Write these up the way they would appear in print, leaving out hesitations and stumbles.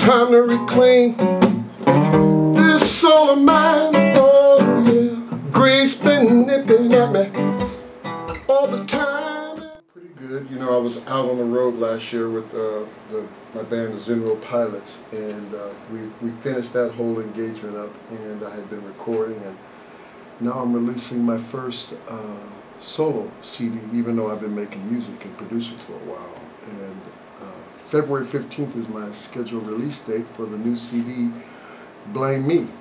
time to reclaim this soul of mine. Oh yeah, grief's been nipping at me all the time. Pretty good. You know, I was out on the road last year with my band, the Zenro Pilots, and we finished that whole engagement up, and I had been recording, and now I'm releasing my first solo CD, even though I've been making music and producing for a while. And February 15th is my scheduled release date for the new CD, Blame Me.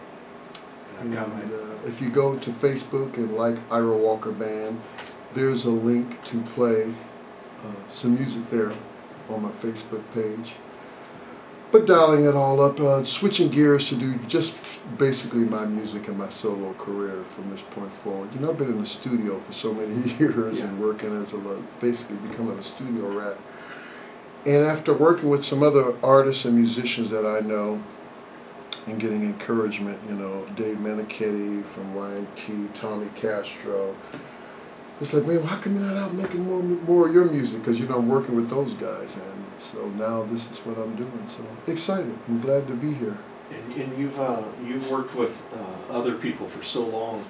And if you go to Facebook and like Ira Walker Band, there's a link to play some music there on my Facebook page. But dialing it all up, switching gears to do just basically my music and my solo career from this point forward. You know, I've been in the studio for so many years and working as basically becoming a studio rat. And after working with some other artists and musicians that I know and getting encouragement, you know, Dave Meniketti from YNT, Tommy Castro, it's like, man, how come you're not out making more of your music? Because, you know, I'm working with those guys, and so now this is what I'm doing. So excited. I'm glad to be here. And you've worked with other people for so long,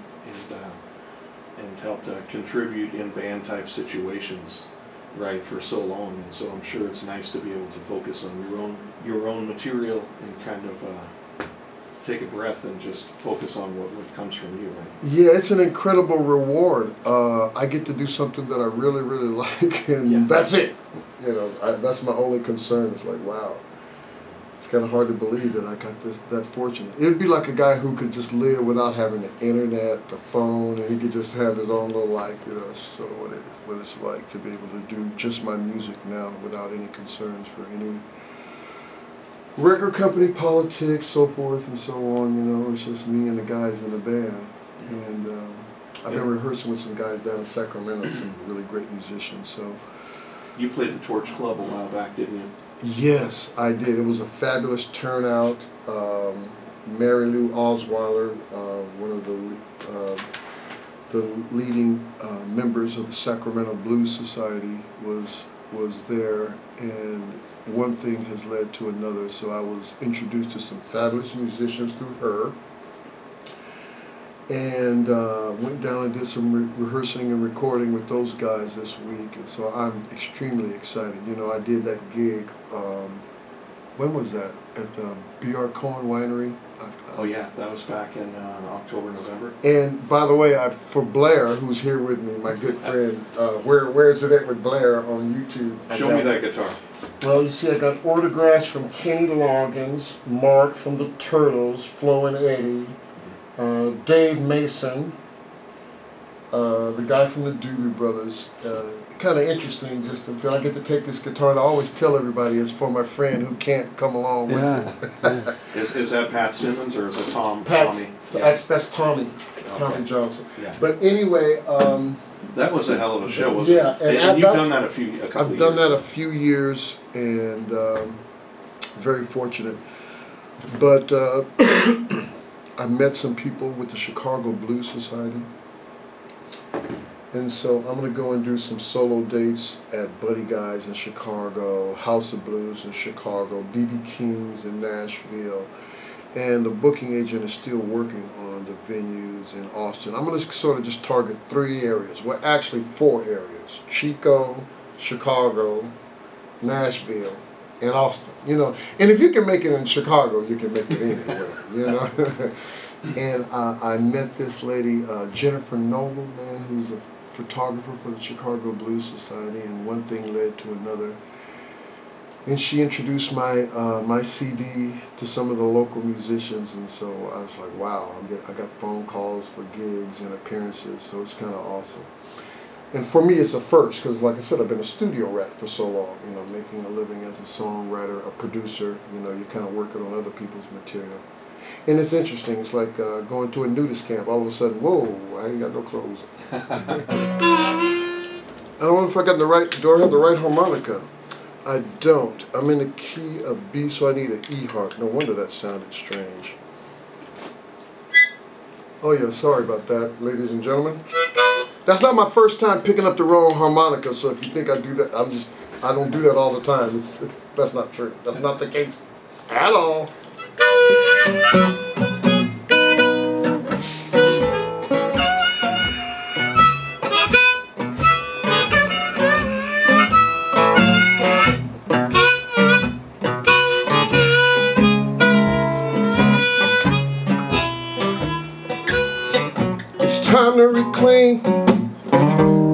and helped contribute in band type situations, right, for so long. And so I'm sure it's nice to be able to focus on your own material and kind of take a breath and just focus on what comes from you, right? Yeah, it's an incredible reward. I get to do something that I really, really like, and that's it. You know, that's my only concern. It's like, wow, it's kind of hard to believe that I got that fortunate. It'd be like a guy who could just live without having the internet, the phone, and he could just have his own little life. You know, so what it's like to be able to do just my music now without any concerns for any record company politics, so forth and so on. You know, it's just me and the guys in the band. And I've been rehearsing with some guys down in Sacramento, some really great musicians. So you played the Torch Club a while back, didn't you? Yes, I did. It was a fabulous turnout. Mary Lou Osweiler, one of the leading members of the Sacramento Blues Society, was there, and one thing has led to another, so I was introduced to some fabulous musicians through her, and went down and did some rehearsing and recording with those guys this week, and so I'm extremely excited. You know, I did that gig, when was that? At the B.R. Cohen Winery. Oh yeah, that was back in October, November. And by the way, for Blair, who's here with me, my good friend, Where's It At with Blair on YouTube. Show me that guitar. Well, you see, I got autographs from Kenny Loggins, Mark from the Turtles, Flo and Eddie, Dave Mason, the guy from the Doobie Brothers. Kind of interesting just that I get to take this guitar, and I always tell everybody it's for my friend who can't come along with me. Is that Pat Simmons or is it Tommy? That's Tommy. Okay. Tommy Johnson. Yeah. But anyway, that was a hell of a show, wasn't it? And you've done that a couple of years. I've done that a few years, and very fortunate. But I met some people with the Chicago Blues Society. And so I'm going to go and do some solo dates at Buddy Guys in Chicago, House of Blues in Chicago, B.B. King's in Nashville, and the booking agent is still working on the venues in Austin. I'm going to sort of just target 3 areas, well actually 4 areas: Chico, Chicago, Nashville, and Austin. You know, and if you can make it in Chicago, you can make it anywhere. You know. And I met this lady, Jennifer Noble, man, who's a photographer for the Chicago Blues Society, and one thing led to another. And she introduced my my CD to some of the local musicians, and so I was like, wow, I got phone calls for gigs and appearances, so it's kind of awesome. And for me, it's a first, because like I said, I've been a studio rat for so long, you know, making a living as a songwriter, a producer. You know, you're kind of working on other people's material. And it's interesting. It's like going to a nudist camp. All of a sudden, whoa, I ain't got no clothes. I don't know if I got the right, do I have the right harmonica? I don't. I'm in the key of B, so I need an E harp. No wonder that sounded strange. Oh yeah, sorry about that, ladies and gentlemen. That's not my first time picking up the wrong harmonica, so if you think I do that, I don't do that all the time. That's not true. That's not the case. at all. It's time to reclaim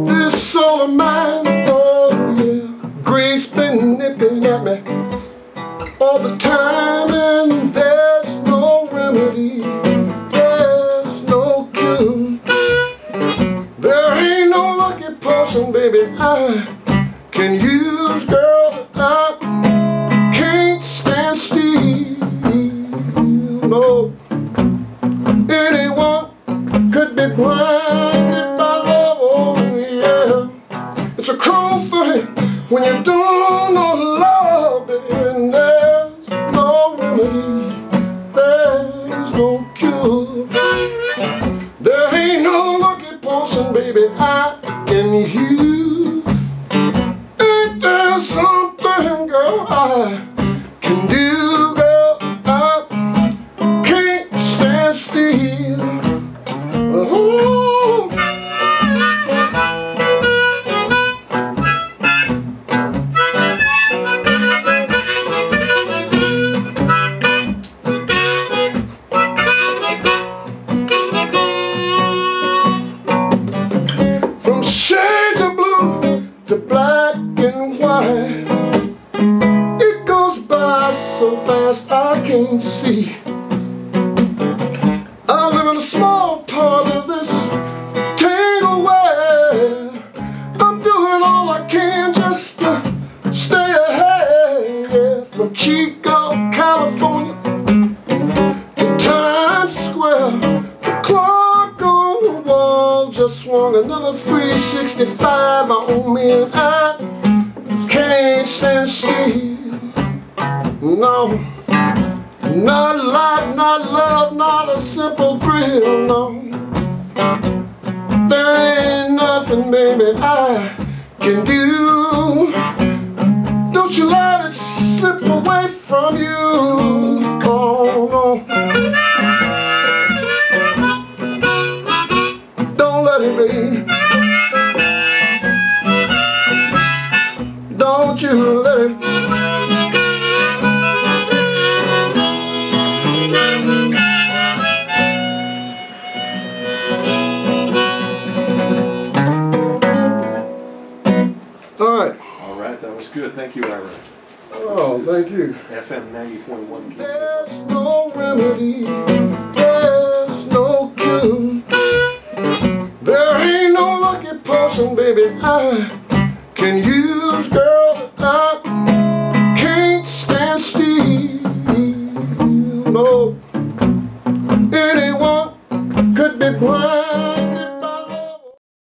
this soul of mine. Oh yeah, grief's been nipping at me all the time, and there's no remedy, there's no cure. There ain't no lucky potion, baby, I can use, girl. I can't stand still. No, anyone could be blinded by love. Oh yeah, it's a cruel thing when you don't know love, and there's no remedy, there's no cure. There ain't no lucky potion, baby, I can use. Ain't there something, girl, I can do, girl? I can't stand still. Oh. From shades of blue to black and white, it goes by so fast I can't see. I live in a small part of this tangled world. I'm doing all I can just to stay ahead. Yeah. From Chico, California to Times Square, the clock on the wall just swung another 365 on me, and I can't stand still. No, not life, not love, not a simple thrill, no. There ain't nothing, baby, I can do. Don't you let it slip away from you. Oh, no. Don't let it be. Don't you let it. All right, that was good. Thank you, Ira. Oh, thank you. FM 90.1. There's no remedy, there's no cure. There ain't no lucky potion, baby, I can use.